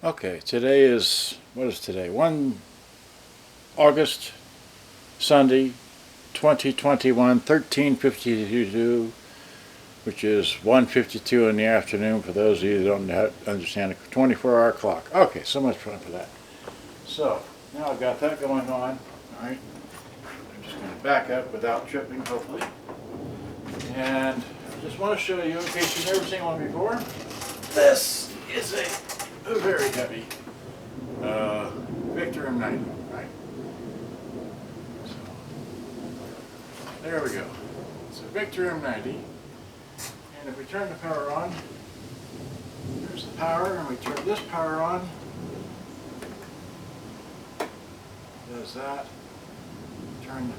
Okay, today is, what is today? August, Sunday, 2021, 13:52, which is 1:52 in the afternoon for those of you that don't understand a 24-hour clock. Okay, so much fun for that. So, now I've got that going on. Alright, I'm just going to back up without tripping, hopefully. And I just want to show you, in case you've never seen one before, this is a very heavy Victor M70, right? So, there we go. It's a Victor M70, and if we turn the power on, there's the power, and we turn this power on, does that, turn the,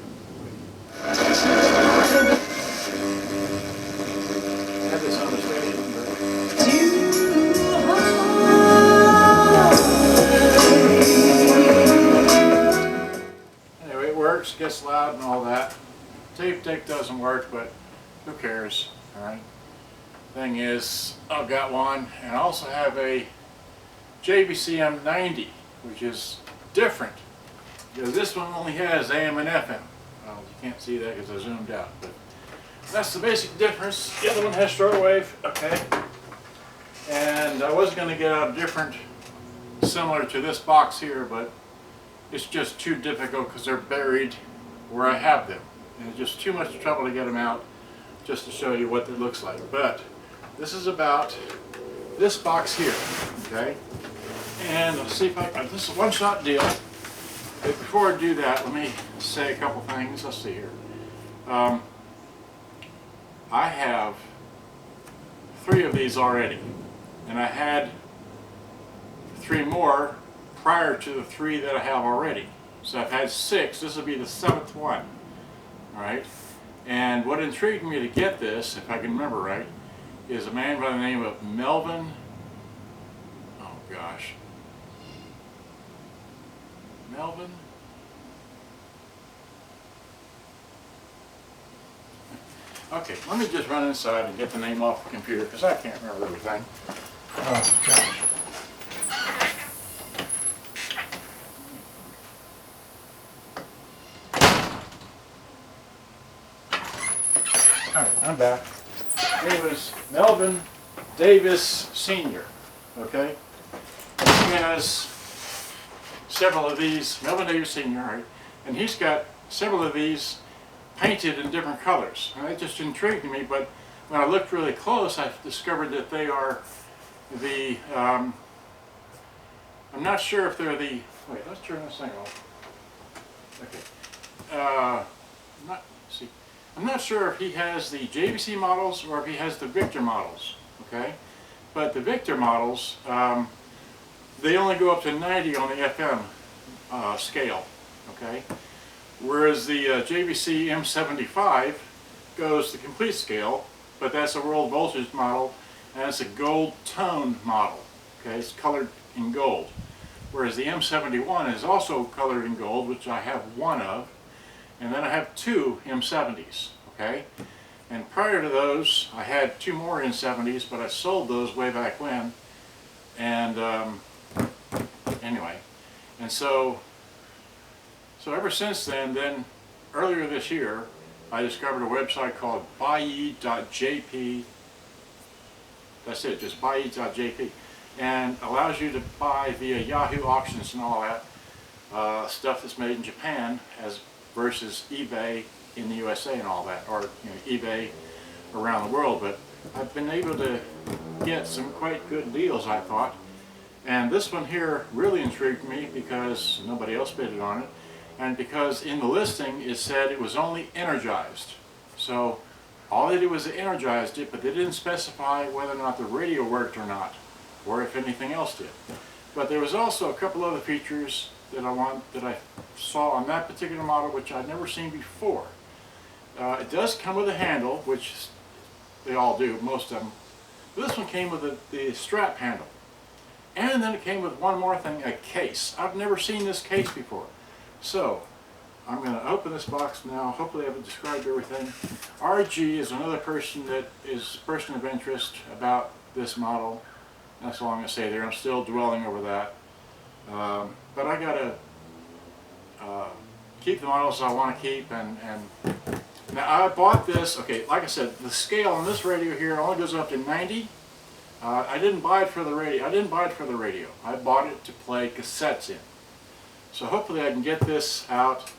have this on the station, anyway, it works, gets loud and all that. Tape deck doesn't work, but who cares, alright? Thing is, I've got one, and I also have a RC-M70, which is different, because this one only has AM and FM. Well, you can't see that because I zoomed out, but that's the basic difference. The other one has shortwave, okay. And I was going to get a different, similar to this box here, but it's just too difficult because they're buried where I have them. And it's just too much trouble to get them out just to show you what it looks like. But this is about this box here, okay? And let's see if this is a one-shot deal. But before I do that, let me say a couple things. Let's see here. I have 3 of these already, and I had 3 more prior to the 3 that I have already. So I've had 6. This will be the 7th one. Alright? And what intrigued me to get this, if I can remember right, is a man by the name of Melvin. Oh gosh. Melvin? Okay, let me just run inside and get the name off the computer because I can't remember everything. Oh gosh. Alright, I'm back. It was Melvin Davis Sr., okay? He has several of these, Melvin Davis Sr., right? And he's got several of these painted in different colors. And that just intrigued me, but when I looked really close, I discovered that they are the, I'm not sure if they're the, wait, let's turn this thing off. Okay. I'm not sure if he has the JVC models or if he has the Victor models, okay? But the Victor models, they only go up to 90 on the FM scale, okay? Whereas the JVC-M75 goes the complete scale, but that's a world voltage model, and it's a gold tone model, okay? It's colored in gold. Whereas the M71 is also colored in gold, which I have 1 of, and then I have 2 M70s, okay? And prior to those, I had 2 more M70s, but I sold those way back when. And anyway, and so ever since then, earlier this year, I discovered a website called buyye.jp. That's it, just buyye.jp, and allows you to buy via Yahoo auctions and all that stuff that's made in Japan as versus eBay in the USA and all that, or eBay around the world. But I've been able to get some quite good deals, I thought. And this one here really intrigued me because nobody else bid on it, and because in the listing it said it was only energized. So all they did was they energized it, but they didn't specify whether or not the radio worked or not, or if anything else did. But there was also a couple other features that I saw on that particular model, which I'd never seen before. It does come with a handle, which they all do, most of them. But this one came with the strap handle. And then it came with one more thing, a case. I've never seen this case before. So, I'm going to open this box now. Hopefully I've described everything. RG is another person that is a person of interest about this model. That's all I'm going to say there. I'm still dwelling over that. But I got to keep the models I want to keep. And now I bought this, okay, like I said, the scale on this radio here only goes up to 90. I didn't buy it for the radio. I bought it to play cassettes in. So hopefully I can get this out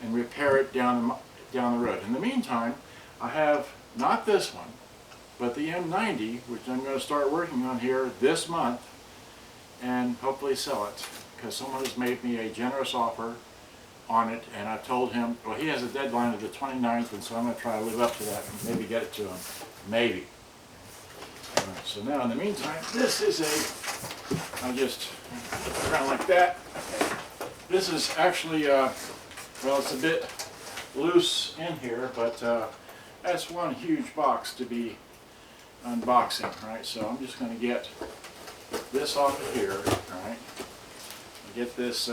and repair it down the road. In the meantime, I have not this one, but the M90, which I'm going to start working on here this month, and hopefully sell it, because someone has made me a generous offer on it, and I told him, well, he has a deadline of the 29th, and so I'm going to try to live up to that and maybe get it to him. Maybe. All right, so now in the meantime, this is I'll just put it around like that. Okay. This is actually, well, it's a bit loose in here, but that's one huge box to be unboxing, right? So I'm just going to get this off of here, right? Get this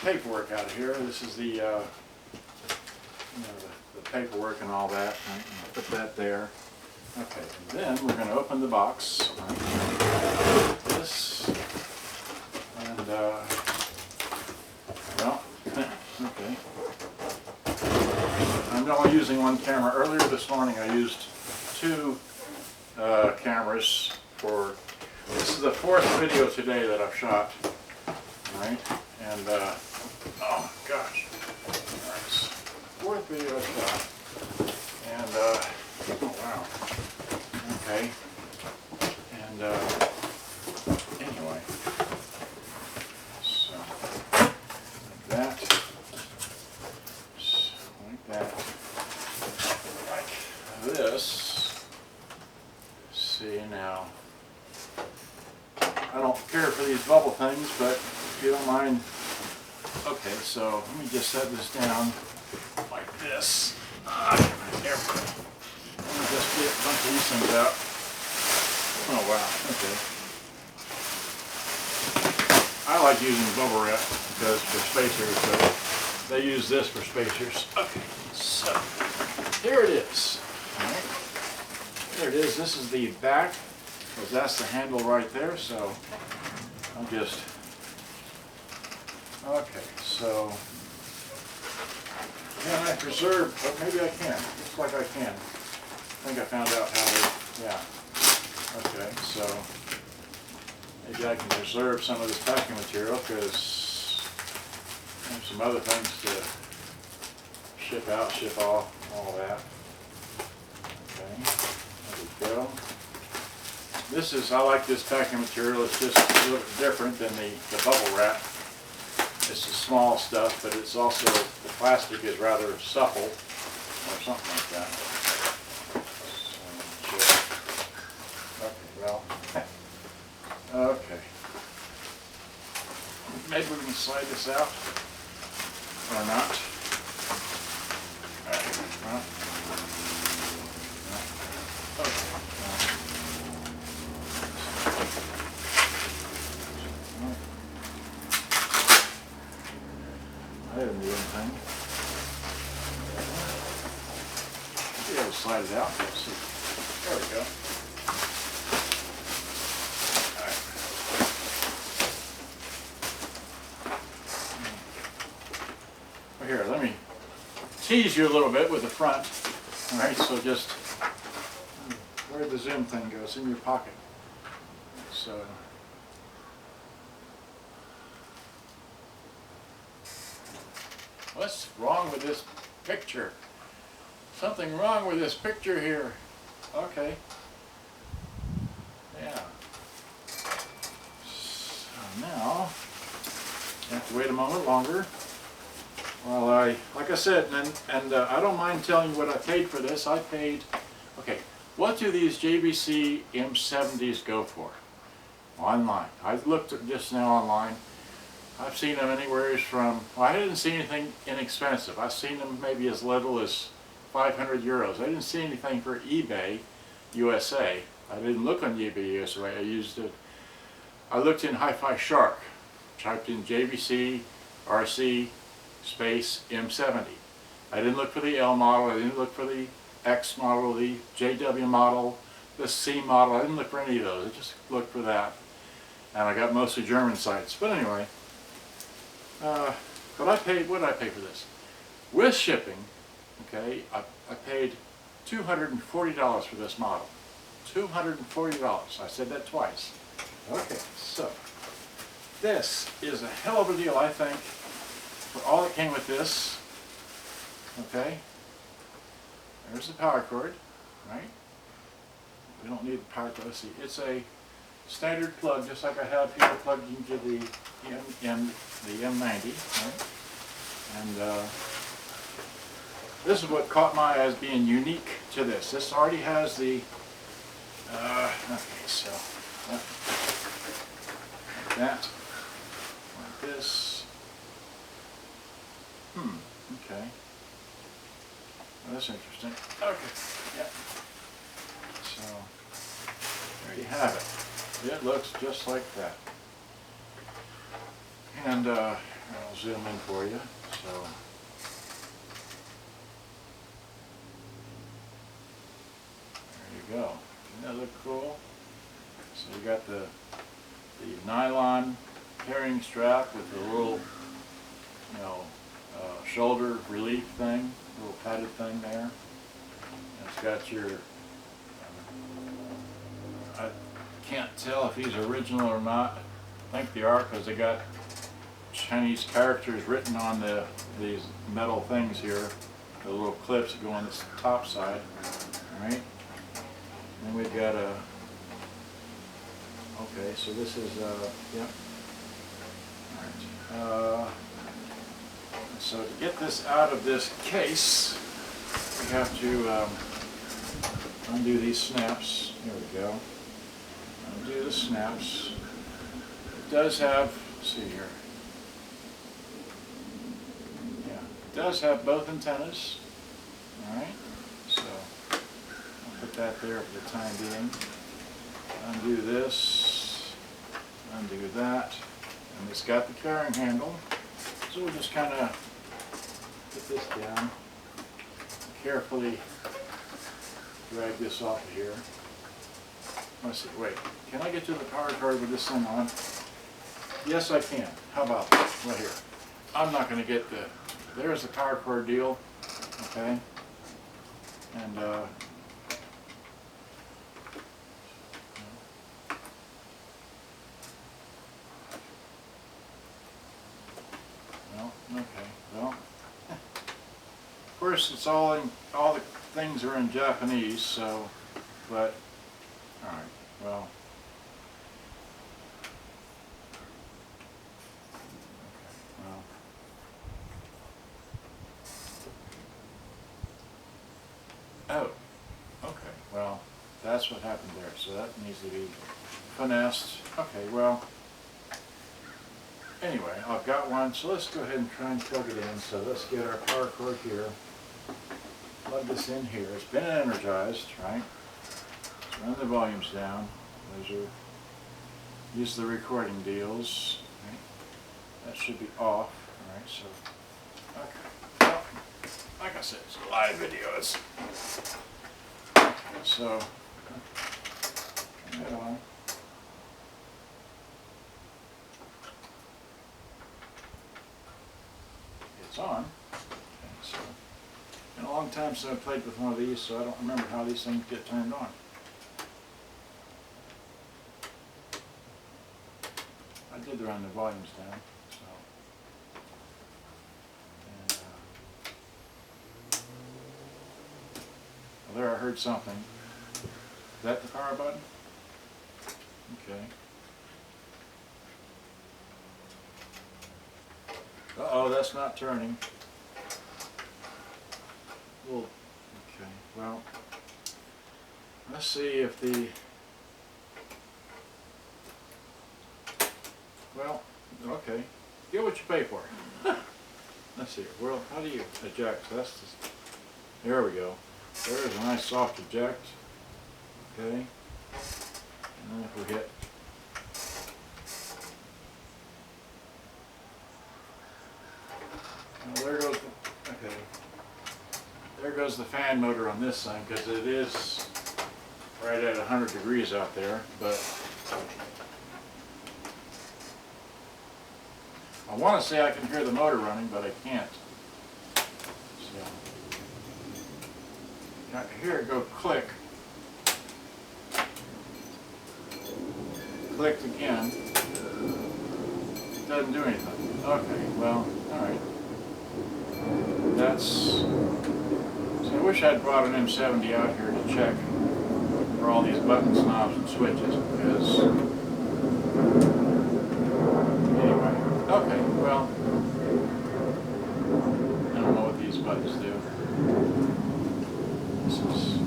paperwork out of here. This is the, the paperwork and all that. Right? I'll put that there. Okay, and then we're going to open the box. Right? This, and well, okay. I'm only using one camera. Earlier this morning I used two cameras for, this is the fourth video today that I've shot, right? And, oh gosh, all right, fourth video I've shot, and, oh wow, okay, and, anyway, so, like that, like this. See now, I don't care for these bubble things, but if you don't mind, okay, so let me just set this down like this. There we go. Let me just get a bunch of these things out. Oh wow, okay. I like using bubble wrap because for spacers, so they use this for spacers. Okay, so here it is. All right. There it is. This is the back, because that's the handle right there. So I'll just, okay, so can I preserve, but maybe I can. Looks like I can. I think I found out how to, yeah. Okay, so maybe I can preserve some of this packing material because I have some other things to ship out, ship off, all that. Okay, there we go. This is, I like this packing material. It's just a little bit different than the bubble wrap. It's the small stuff, but it's also, the plastic is rather supple, or something like that. So, okay, well, okay. Maybe we can slide this out, or not. All right, well, okay. I didn't do anything. Be able to slide it out. Let's see. There we go. All right. Well, here, let me tease you a little bit with the front. All right, so just where'd the zoom thing go? It's in your pocket. So. What's wrong with this picture? Something wrong with this picture here. Okay. Yeah. So now, you have to wait a moment longer. Well, like I said, and I don't mind telling you what I paid for this. I paid, okay, what do these JVC M70s go for? Online. I looked at just now online. I've seen them anywhere from, well, I didn't see anything inexpensive. I've seen them maybe as little as 500 euros. I didn't see anything for eBay USA. I didn't look on eBay USA. I used it. I looked in Hi-Fi Shark, typed in JVC RC space M70. I didn't look for the L model. I didn't look for the X model, the JW model, this C model. I didn't look for any of those. I just looked for that. And I got mostly German sites. But anyway, but I paid, what did I pay for this? With shipping, okay, I paid $240 for this model. $240. I said that twice. Okay, so this is a hell of a deal, I think, for all that came with this. Okay, there's the power cord, right? We don't need the power cord. Let's see, it's a standard plug, just like I have here plugged into the M90, right? And this is what caught my eye as being unique to this. This already has the, okay, so like that, like this. Okay. Well, that's interesting. Okay, yeah. So, there you have it. It looks just like that. And I'll zoom in for you. So, there you go. Doesn't that look cool? So you got the nylon carrying strap with the little, you know, shoulder relief thing, little padded thing there. And it's got your, I can't tell if these are original or not. I think they are because they got Chinese characters written on these metal things here, the little clips that go on this top side. All right. Then we've got a, okay, so this is, yep. All right. So to get this out of this case, we have to undo these snaps. Here we go. Undo the snaps. It does have, let's see here. Yeah, it does have both antennas. All right. So I'll put that there for the time being. Undo this. Undo that. And it's got the carrying handle. So we'll just kind of put this down, carefully drag this off of here. Let's see, wait, can I get to the power cord with this thing on? Yes, I can. How about that? Right here. I'm not going to get there's the power cord deal, okay? And, okay, well, of course it's all the things are in Japanese, so, but, alright, well, okay, well, oh, okay, well, that's what happened there, so that needs to be finessed. Okay, well, anyway, I've got one, so let's go ahead and try and plug it in. So let's get our power cord here. Plug this in here. It's been energized, right? Let's run the volumes down. Those are, use the recording deals. Right? That should be off. All right, so, okay. Well, like I said, it's a live video. Okay, so, turn that on. It's on. Okay, so, been a long time since I played with one of these, so I don't remember how these things get turned on. I did run the volumes down, so. And, well, there I heard something. Is that the power button? Okay. Uh-oh, that's not turning. Well, okay, well, let's see if the, well, okay, get what you pay for. Let's see, well, how do you eject? So that's just, there we go. There's a nice soft eject. Okay, and then if we hit, well, there goes the, okay, there goes the fan motor on this thing, because it is right at 100 degrees out there, but I want to say I can hear the motor running, but I can't. So, I hear it go click. Clicked again. It doesn't do anything. Okay, well, alright. That's... So I wish I'd brought an M70 out here to check for all these buttons, knobs, and switches, because... Anyway. Okay, well... I don't know what these buttons do. This is...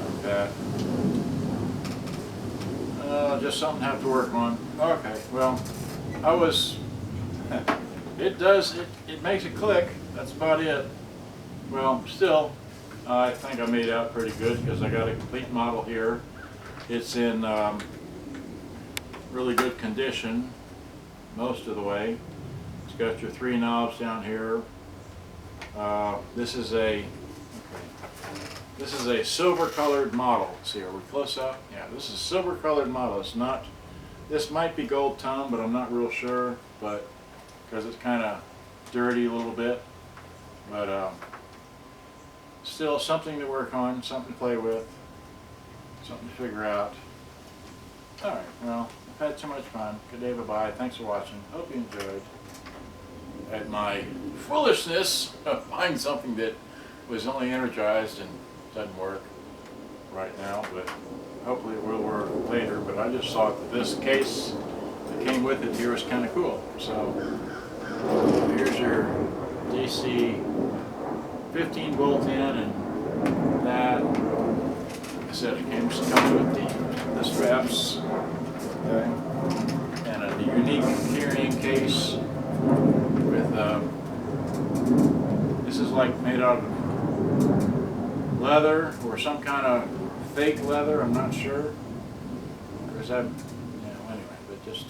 like that. Just something I have to work on. Okay, well, I was... it makes it click. That's about it. Well, still, I think I made out pretty good because I got a complete model here. It's in really good condition most of the way. It's got your 3 knobs down here. This is a silver colored model. Let's see, are we close up? Yeah, this is a silver colored model. It's not, this might be gold tone, but I'm not real sure, but because it's kind of dirty a little bit. But still something to work on, something to play with, something to figure out. Alright, well, I've had too much fun. Good day, bye-bye. Thanks for watching. Hope you enjoyed. At my foolishness of buying something that was only energized and doesn't work right now, but hopefully it will work later. But I just thought that this case that came with it here was kind of cool. So here's your DC 15 volt in, and that, like I said, it comes with the straps, okay, and a unique carrying case with this is like made out of leather or some kind of fake leather, I'm not sure. Because anyway, but just,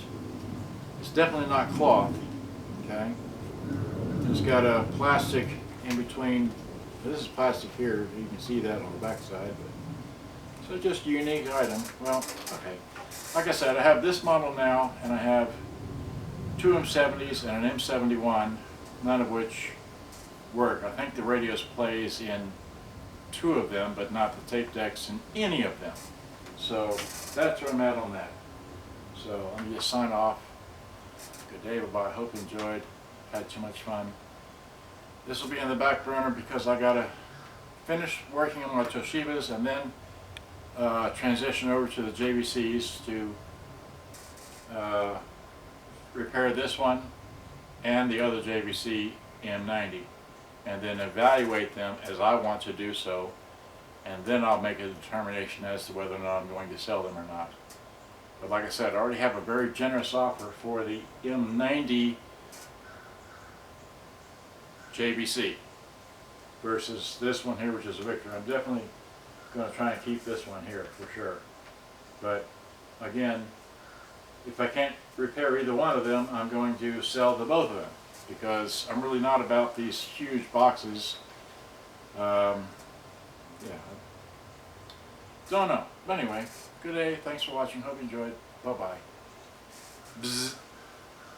it's definitely not cloth, okay? It's got a plastic in between. This is plastic here, you can see that on the back side. But, so just a unique item. Well, okay. Like I said, I have this model now, and I have 2 M70s and an M71, none of which work. I think the radios plays in 2 of them, but not the tape decks in any of them. So that's where I'm at on that. So let me just sign off. Good day, bye-bye. Hope you enjoyed. Had too much fun. This will be in the back burner because I gotta finish working on my Toshibas and then transition over to the JVCs to repair this one and the other JVC M90, and then evaluate them as I want to do so, and then I'll make a determination as to whether or not I'm going to sell them or not. But like I said, I already have a very generous offer for the M90 JVC versus this one here, which is a Victor. I'm definitely going to try and keep this one here for sure. But again, if I can't repair either one of them, I'm going to sell the both of them because I'm really not about these huge boxes. Yeah, don't know. But anyway, good day. Thanks for watching. Hope you enjoyed. Bye-bye.